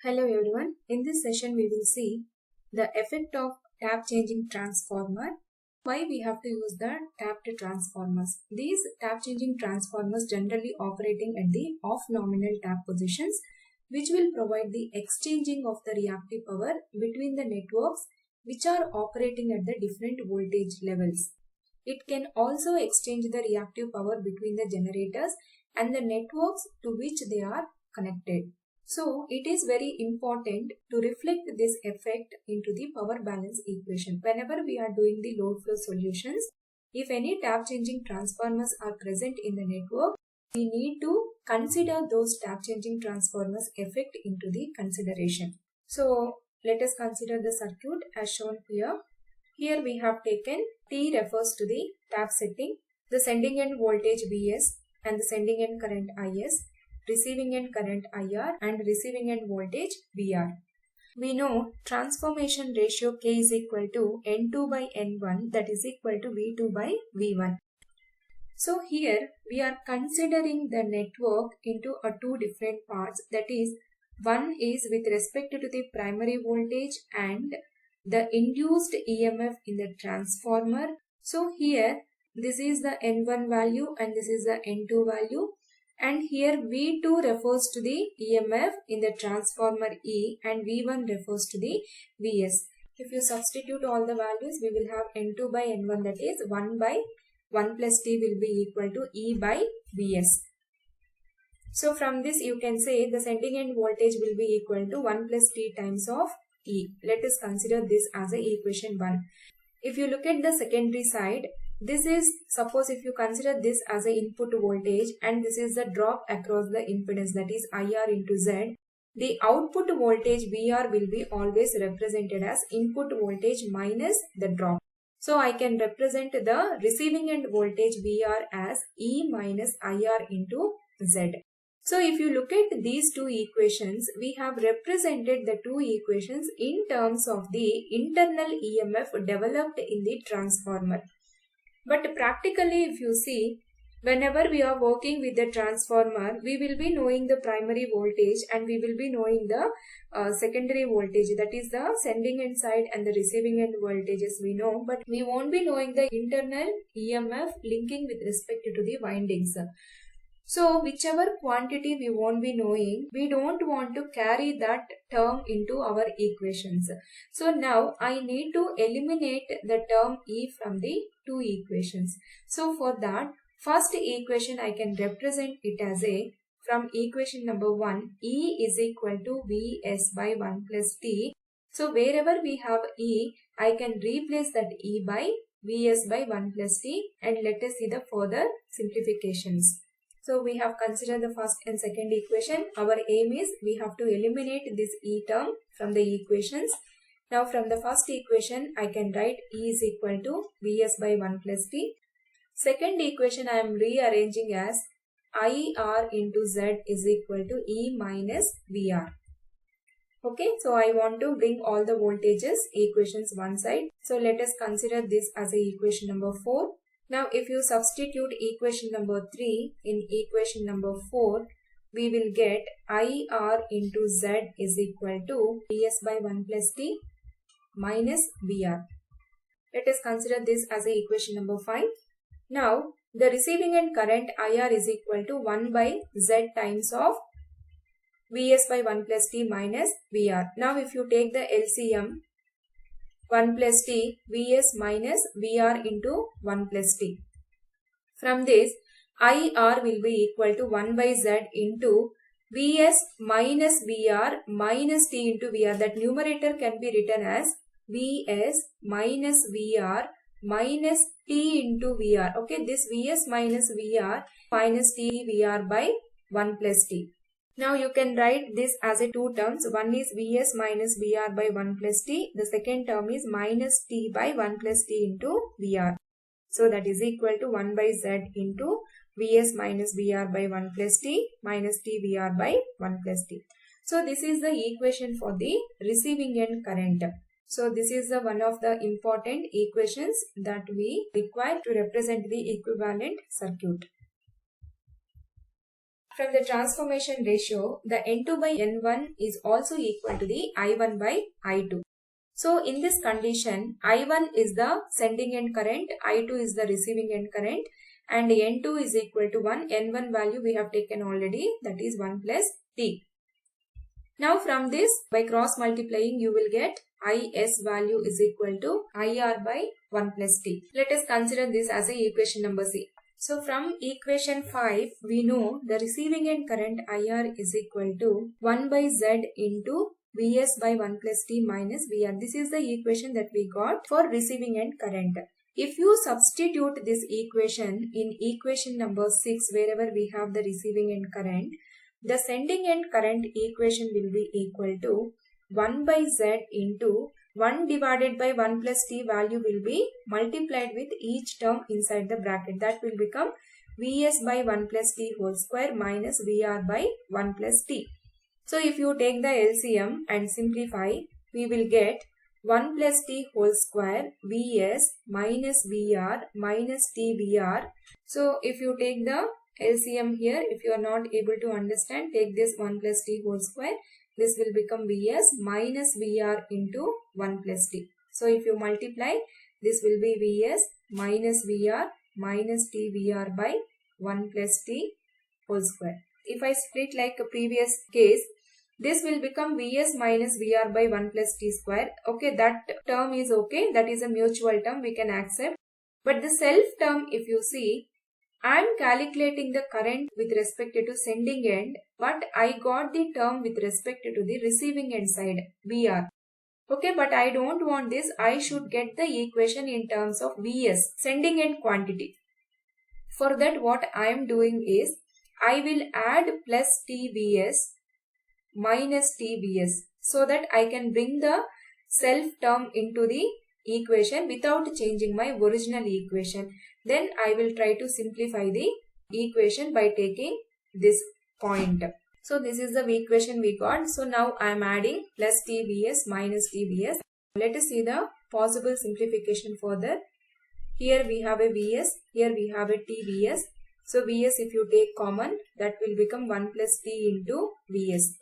Hello everyone. In this session we will see the effect of tap changing transformer. Why we have to use the tapped transformers. These tap changing transformers generally operating at the off nominal tap positions, which will provide the exchanging of the reactive power between the networks which are operating at the different voltage levels. It can also exchange the reactive power between the generators and the networks to which they are connected. So it is very important to reflect this effect into the power balance equation. Whenever we are doing the load flow solutions, if any tap changing transformers are present in the network, we need to consider those tap changing transformers effect into the consideration. So let us consider the circuit as shown here. Here we have taken T refers to the tap setting, the sending end voltage Vs and the sending end current Is, receiving end current IR and receiving end voltage VR. We know transformation ratio K is equal to N2 by N1, that is equal to V2 by V1. So here we are considering the network into two different parts, that is one is with respect to the primary voltage and the induced EMF in the transformer. So here this is the N1 value and this is the N2 value. And here V2 refers to the EMF in the transformer E and V1 refers to the Vs. If you substitute all the values, we will have N2 by N1, that is 1 by 1 plus T will be equal to E by Vs. So from this you can say the sending end voltage will be equal to 1 plus T times of E. Let us consider this as a equation 1. If you look at the secondary side, this is, suppose if you consider this as a input voltage and this is the drop across the impedance, that is IR into Z, the output voltage VR will be always represented as input voltage minus the drop. So I can represent the receiving end voltage VR as E minus IR into Z. So if you look at these two equations, we have represented the two equations in terms of the internal EMF developed in the transformer. But practically if you see, whenever we are working with the transformer, we will be knowing the primary voltage and we will be knowing the secondary voltage, that is the sending end side and the receiving end voltages we know, but we won't be knowing the internal EMF linking with respect to the windings. So whichever quantity we won't be knowing, we don't want to carry that term into our equations. So now I need to eliminate the term E from the two equations. So for that, first equation I can represent it as a, from equation number 1, E is equal to Vs by 1 plus T. So wherever we have E, I can replace that E by Vs by 1 plus T, and let us see the further simplifications. So we have considered the first and second equation. Our aim is we have to eliminate this E term from the equations. Now from the first equation, I can write E is equal to Vs by 1 plus T. Second equation I am rearranging as IR into Z is equal to E minus VR. Okay, so I want to bring all the voltages, equations one side. So let us consider this as a equation number 4. Now if you substitute equation number 3 in equation number 4, we will get IR into Z is equal to Vs by 1 plus T minus VR. Let us consider this as a equation number 5. Now the receiving end current IR is equal to 1 by Z times of Vs by 1 plus T minus VR. Now if you take the LCM, 1 plus T, Vs minus VR into 1 plus T. From this, IR will be equal to 1 by Z into Vs minus VR minus T into VR. That numerator can be written as Vs minus VR minus T into VR. Okay, this Vs minus VR minus T VR by 1 plus T. Now you can write this as a two terms. One is Vs minus VR by 1 plus T. The second term is minus T by 1 plus T into VR. So that is equal to 1 by Z into Vs minus VR by 1 plus T minus T VR by 1 plus T. So this is the equation for the receiving end current. So this is the one of the important equations that we require to represent the equivalent circuit. from the transformation ratio, the N2 by N1 is also equal to the I1 by I2. So in this condition, I1 is the sending end current, I2 is the receiving end current, and N2 is equal to 1. N1 value we have taken already, that is 1 plus T. Now from this, by cross multiplying, you will get IS value is equal to IR by 1 plus T. Let us consider this as a equation number C. So from equation 5, we know the receiving end current IR is equal to 1 by Z into Vs by 1 plus T minus VR. This is the equation that we got for receiving end current. If you substitute this equation in equation number 6, wherever we have the receiving end current, the sending end current equation will be equal to 1 by Z into 1 divided by 1 plus T value will be multiplied with each term inside the bracket. That will become Vs by 1 plus T whole square minus VR by 1 plus T. So if you take the LCM and simplify, we will get 1 plus T whole square Vs minus VR minus TVR. So if you take the LCM here, if you are not able to understand, take this 1 plus T whole square. This will become Vs minus VR into 1 plus T. So if you multiply, this will be Vs minus VR minus TVR by 1 plus T whole square. If I split like a previous case, this will become Vs minus VR by 1 plus T square. Okay, that term is okay. That is a mutual term. We can accept. But the self term, if you see, I am calculating the current with respect to sending end, but I got the term with respect to the receiving end side, VR. Okay, but I don't want this. I should get the equation in terms of Vs, sending end quantity. For that, what I am doing is, I will add plus TVs minus TVs so that I can bring the self term into the equation without changing my original equation. Then I will try to simplify the equation by taking this point. So this is the equation we got. So now I am adding plus TVs minus TVs. Let us see the possible simplification further. Here we have a Vs, here we have a TVs. So Vs, if you take common, that will become 1 plus T into Vs.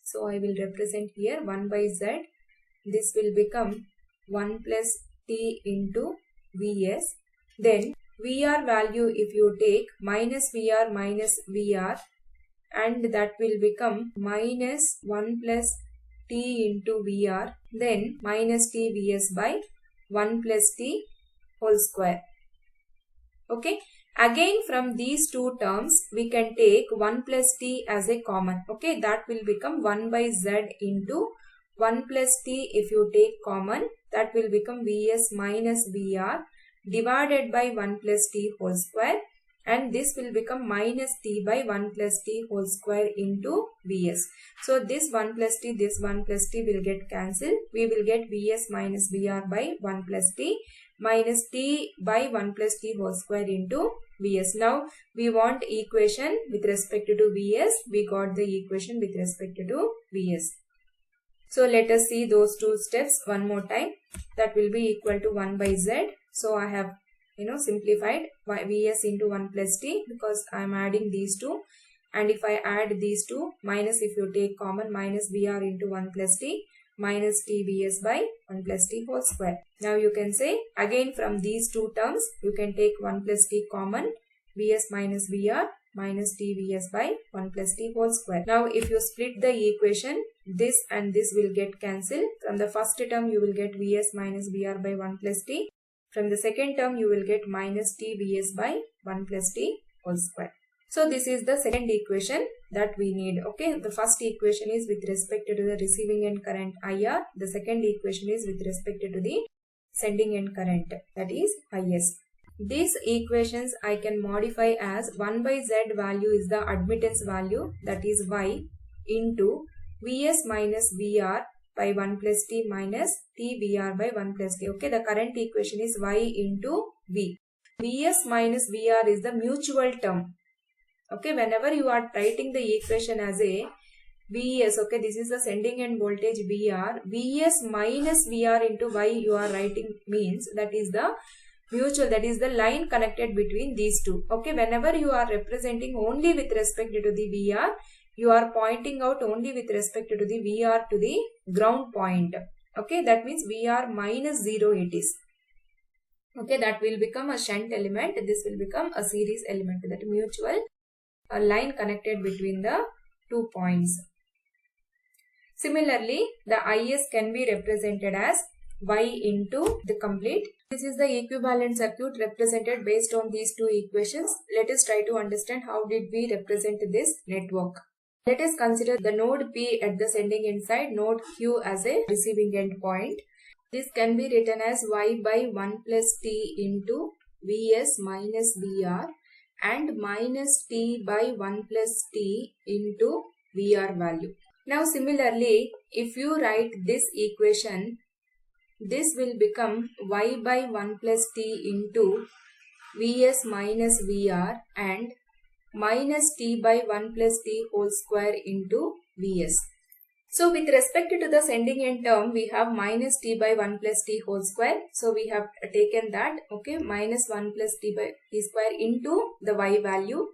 So I will represent here 1 by Z. This will become 1 plus T into Vs. Then VR value, if you take minus VR and that will become minus 1 plus T into VR, then minus TVs by 1 plus T whole square. Okay. Again, from these two terms, we can take 1 plus T as a common. Okay, that will become 1 by Z into 1 plus T. If you take common, that will become Vs minus VR divided by 1 plus T whole square, and this will become minus T by 1 plus T whole square into Vs. So this 1 plus T, this 1 plus T will get cancelled. We will get Vs minus VR by 1 plus T minus T by 1 plus T whole square into Vs. Now we want equation with respect to Vs. We got the equation with respect to Vs. So let us see those two steps one more time. That will be equal to 1 by Z. So I have simplified Vs into 1 plus T because I am adding these two. And if I add these two, minus, if you take common, minus VR into 1 plus T minus TVs by 1 plus T whole square. Now you can say again from these two terms, you can take 1 plus T common, Vs minus VR minus TVs by 1 plus T whole square. Now if you split the equation, this and this will get cancelled. From the first term, you will get Vs minus VR by 1 plus T. From the second term, you will get minus TVs by 1 plus T whole square. So this is the second equation that we need. Okay, the first equation is with respect to the receiving end current IR. The second equation is with respect to the sending end current, that is IS. These equations I can modify as 1 by Z value is the admittance value, that is Y into Vs minus VR by 1 plus T minus TVR by 1 plus T. Okay, the current equation is Y into V. Vs minus VR is the mutual term. Okay, whenever you are writing the equation as a Vs, okay, this is the sending end voltage VR. Vs minus VR into Y you are writing means that is the mutual, that is the line connected between these two. Okay, whenever you are representing only with respect to the VR, you are pointing out only with respect to the VR to the ground point. Okay, that means VR minus 0 it is. Okay, that will become a shunt element. This will become a series element, that mutual line connected between the 2 points. Similarly, the IS can be represented as Y into the complete. This is the equivalent circuit represented based on these two equations. Let us try to understand how did we represent this network. Let us consider the node P at the sending end side, node Q as a receiving end point. This can be written as Y by 1 plus T into Vs minus Vr and minus T by 1 plus T into Vr value. Now similarly, if you write this equation, this will become Y by 1 plus T into Vs minus Vr and minus T by 1 plus T whole square into Vs. So with respect to the sending end term, we have minus T by 1 plus T whole square. So we have taken that, okay, minus 1 plus T by T square into the Y value.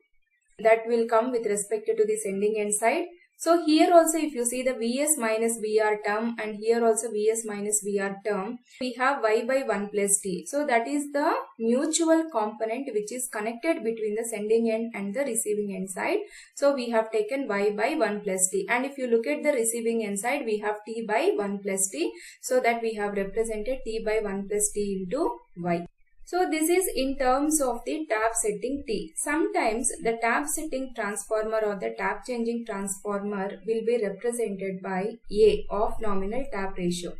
That will come with respect to the sending end side. So here also if you see the Vs minus Vr term and here also Vs minus Vr term, we have Y by 1 plus T. So that is the mutual component which is connected between the sending end and the receiving end side. So we have taken Y by 1 plus T, and if you look at the receiving end side, we have T by 1 plus T. So that we have represented T by 1 plus T into Y. So this is in terms of the tap setting T. Sometimes the tap setting transformer or the tap changing transformer will be represented by A of nominal tap ratio.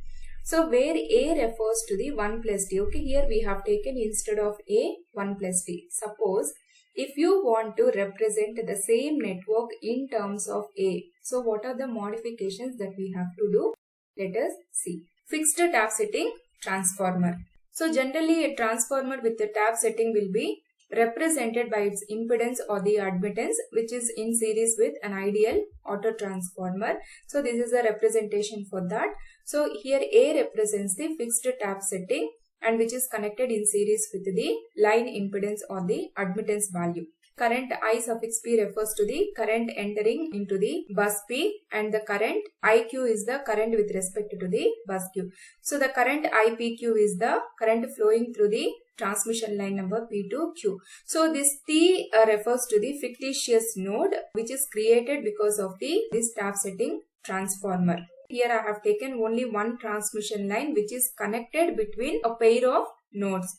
So where A refers to the 1 plus T. Okay, here we have taken instead of A 1 plus T. Suppose if you want to represent the same network in terms of A, so what are the modifications that we have to do? Let us see. Fixed tap setting transformer. So generally a transformer with the tap setting will be represented by its impedance or the admittance, which is in series with an ideal auto transformer. So this is a representation for that. So here A represents the fixed tap setting and which is connected in series with the line impedance or the admittance value. Current I suffix P refers to the current entering into the bus P, and the current IQ is the current with respect to the bus Q. So the current IPQ is the current flowing through the transmission line number P to Q. So this T refers to the fictitious node which is created because of this tap setting transformer. Here I have taken only one transmission line which is connected between a pair of nodes.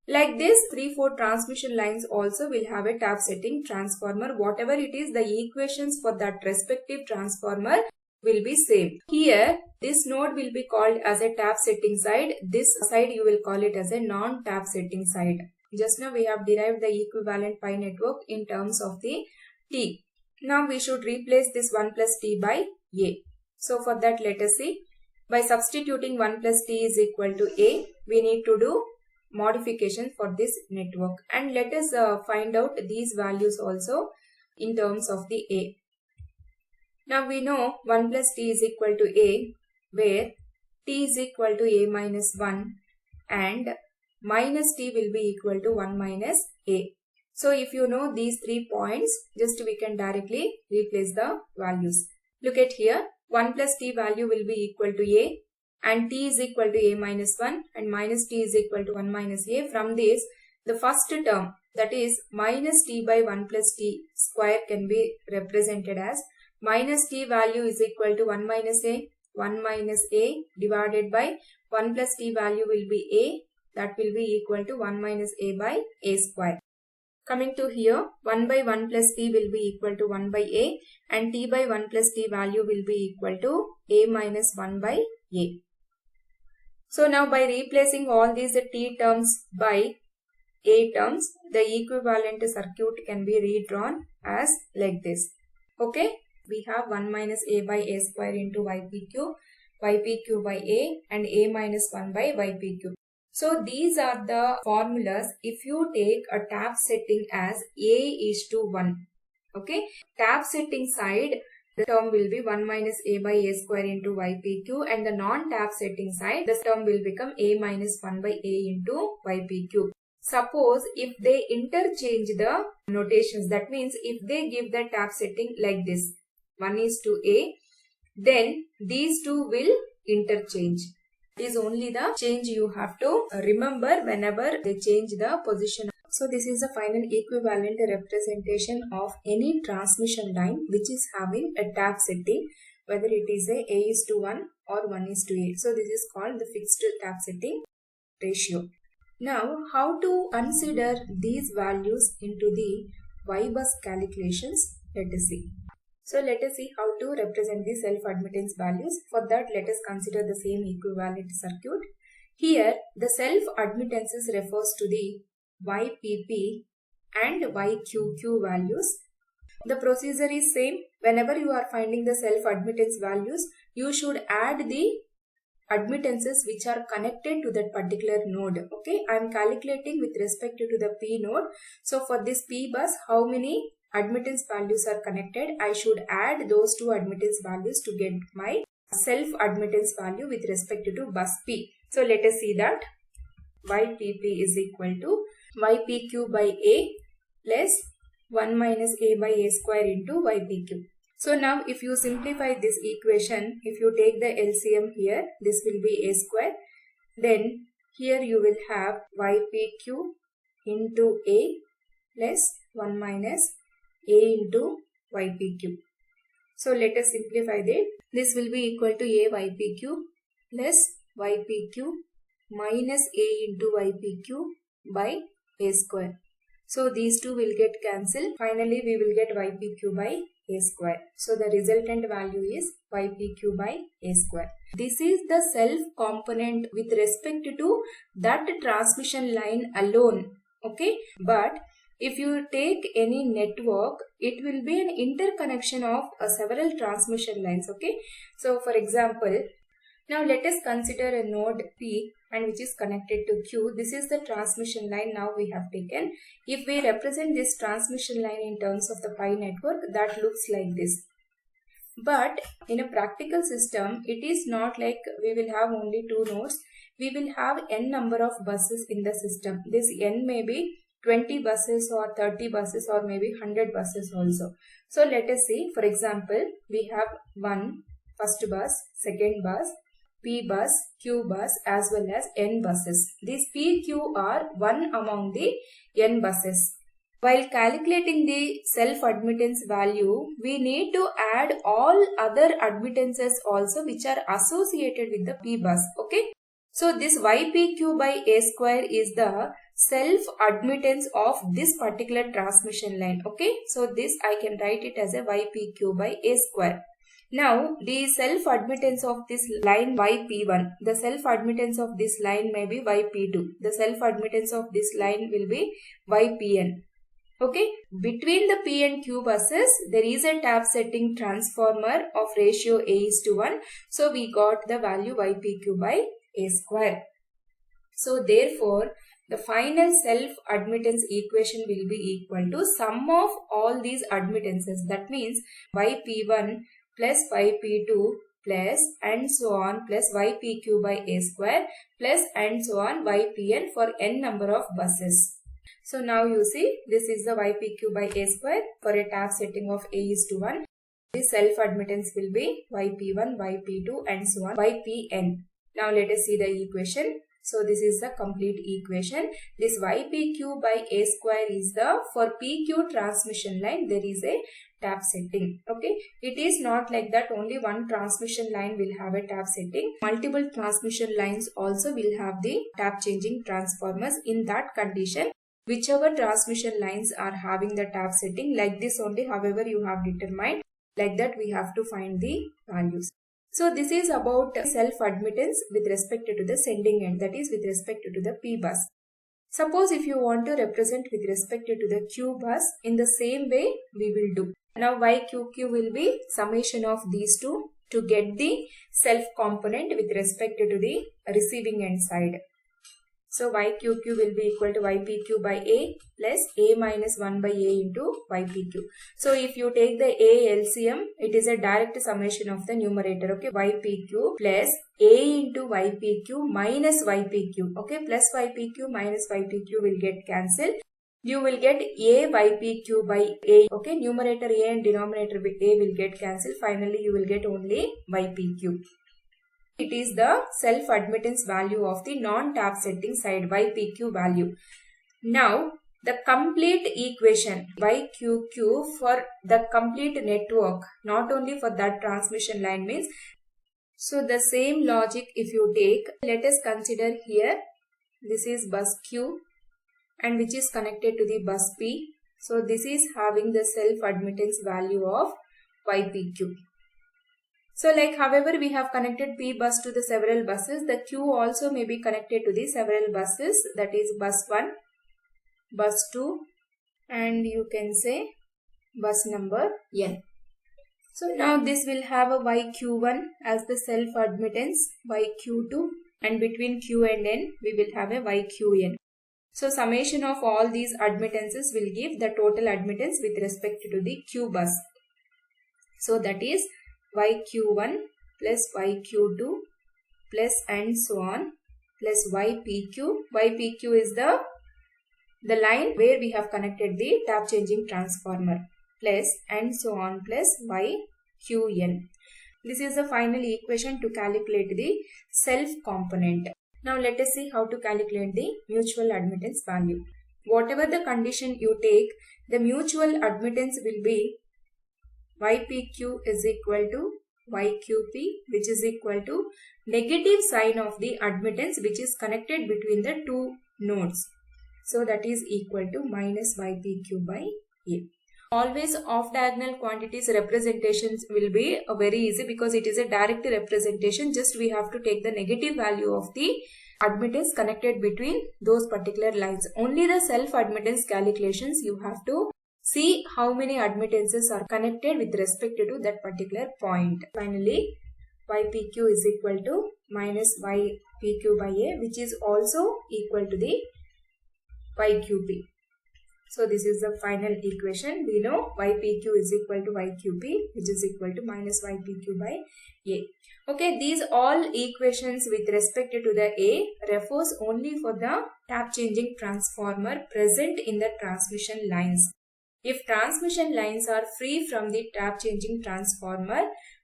Like this, 3-4 transmission lines also will have a tap setting transformer. Whatever it is, the equations for that respective transformer will be same. Here, this node will be called as a tap setting side. This side you will call it as a non-tap setting side. Just now we have derived the equivalent pi network in terms of the T. Now we should replace this 1 plus T by A. So for that, let us see. By substituting 1 plus T is equal to A, we need to do modification for this network, and let us find out these values also in terms of the A. Now we know 1 plus T is equal to A, where T is equal to A minus 1 and minus T will be equal to 1 minus A. So if you know these 3 points, just we can directly replace the values. Look at here, 1 plus T value will be equal to A and T is equal to A minus 1 and minus T is equal to 1 minus A. From this, the first term, that is minus T by 1 plus T square, can be represented as minus T value is equal to 1 minus A divided by 1 plus T value will be A, that will be equal to 1 minus A by A square. Coming to here, 1 by 1 plus T will be equal to 1 by A and T by 1 plus T value will be equal to A minus 1 by A. So now by replacing all these T terms by A terms, the equivalent circuit can be redrawn as like this. Okay, we have 1 minus A by A square into YPQ, YPQ by A and A minus 1 by YPQ. So these are the formulas if you take a tap setting as A is to 1. Okay, tap setting side the term will be 1 minus a by a square into ypq, and the non-tap setting side, the term will become a minus 1 by a into ypq. Suppose if they interchange the notations, that means if they give the tap setting like this, 1 is to a, then these two will interchange. It is only the change you have to remember whenever they change the position. So this is the final equivalent representation of any transmission line which is having a tap setting, whether it is a is to 1 or 1 is to a. So this is called the fixed tap setting ratio. Now, how to consider these values into the Y-bus calculations? Let us see. So let us see how to represent the self-admittance values. For that, let us consider the same equivalent circuit. Here, the self-admittances refers to the YPP and YQQ values. The procedure is same. Whenever you are finding the self-admittance values, you should add the admittances which are connected to that particular node. Okay, I am calculating with respect to the P node. So for this P bus, how many admittance values are connected? I should add those two admittance values to get my self-admittance value with respect to bus P. So let us see that. YPP is equal to YPQ by A plus 1 minus A by A square into YPQ. So now if you simplify this equation, if you take the LCM here, this will be A square. Then here you will have YPQ into A plus 1 minus A into YPQ. So let us simplify that. This will be equal to A YPQ plus YPQ minus A into YPQ by A square. So these two will get cancelled. Finally, we will get YPQ by A square. So the resultant value is YPQ by A square. This is the self component with respect to that transmission line alone. Okay. But if you take any network, it will be an interconnection of several transmission lines. Okay. So for example, now let us consider a node P and which is connected to Q. This is the transmission line now we have taken. If we represent this transmission line in terms of the pi network, that looks like this. But in a practical system, it is not like we will have only two nodes. We will have n number of buses in the system. This n may be 20 buses or 30 buses or maybe 100 buses also. So let us see, for example, we have first bus, second bus, P bus, Q bus as well as N buses. These P, Q are one among the N buses. While calculating the self-admittance value, we need to add all other admittances also which are associated with the P bus. Okay. So this YPQ by A square is the self-admittance of this particular transmission line. Okay. So this I can write it as a YPQ by A square. Now, the self-admittance of this line YP1, the self-admittance of this line may be YP2. The self-admittance of this line will be YPN. Okay, between the P and Q buses, there is a tap setting transformer of ratio A is to 1. So, we got the value YPQ by A square. So, therefore, the final self-admittance equation will be equal to sum of all these admittances. That means YP1 plus YP2 plus and so on plus YPQ by A square plus and so on YPN for n number of buses. So now you see this is the YPQ by A square for a tap setting of A is to 1. This self-admittance will be YP1, YP2 and so on YPN. Now let us see the equation. So this is the complete equation. This YPQ by A square is the, for PQ transmission line there is a tap setting. Okay, it is not like that only one transmission line will have a tap setting. Multiple transmission lines also will have the tap changing transformers. In that condition, whichever transmission lines are having the tap setting, like this only, however you have determined, like that we have to find the values. So this is about self-admittance with respect to the sending end, that is with respect to the P bus. Suppose if you want to represent with respect to the Q bus, in the same way we will do. Now YQQ will be summation of these two to get the self component with respect to the receiving end side. So YQQ will be equal to YPQ by A plus A minus 1 by A into YPQ. So if you take the A LCM, it is a direct summation of the numerator. Okay, YPQ plus A into YPQ minus YPQ. Okay, plus YPQ minus YPQ will get cancelled. You will get A YPQ by A. Okay, numerator A and denominator A will get cancelled. Finally, you will get only YPQ. It is the self-admittance value of the non-tap setting side, YPQ value. Now, the complete equation YQQ for the complete network, not only for that transmission line means. So, the same logic if you take, let us consider here, this is bus Q and which is connected to the bus P. So, this is having the self-admittance value of YPQ. So like however we have connected P bus to the several buses, the Q also may be connected to the several buses, that is bus 1, bus 2 and you can say bus number N. So now this will have a YQ1 as the self-admittance, YQ2 and between Q and N we will have a YQN. So summation of all these admittances will give the total admittance with respect to the Q bus. So that is YQ1 plus YQ2 plus and so on plus YPQ. YPQ is the line where we have connected the tap changing transformer plus and so on plus YQN. This is the final equation to calculate the self component. Now let us see how to calculate the mutual admittance value. Whatever the condition you take, the mutual admittance will be YPQ is equal to YQP, which is equal to negative sign of the admittance which is connected between the two nodes. So that is equal to minus YPQ by A. Always off diagonal quantities representations will be very easy because it is a direct representation. Just we have to take the negative value of the admittance connected between those particular lines. Only the self admittance calculations you have to see how many admittances are connected with respect to that particular point. Finally, YPQ is equal to minus YPQ by A, which is also equal to the YQP. So this is the final equation. We know YPQ is equal to YQP, which is equal to minus YPQ by A. Okay, these all equations with respect to the A refers only for the tap changing transformer present in the transmission lines. If transmission lines are free from the tap changing transformer,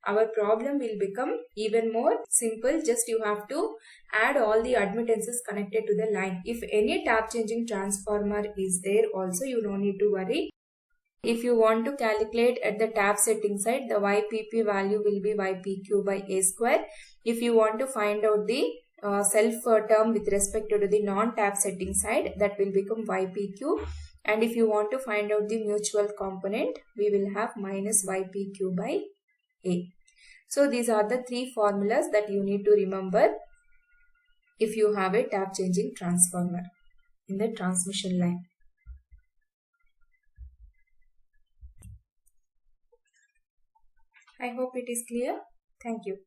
our problem will become even more simple. Just you have to add all the admittances connected to the line. If any tap changing transformer is there also, you don't need to worry. If you want to calculate at the tap setting side, the YPP value will be YPQ by A square. If you want to find out the self term with respect to the non-tap setting side, that will become YPQ. And if you want to find out the mutual component, we will have minus YPQ by A. So these are the three formulas that you need to remember if you have a tap changing transformer in the transmission line. I hope it is clear. Thank you.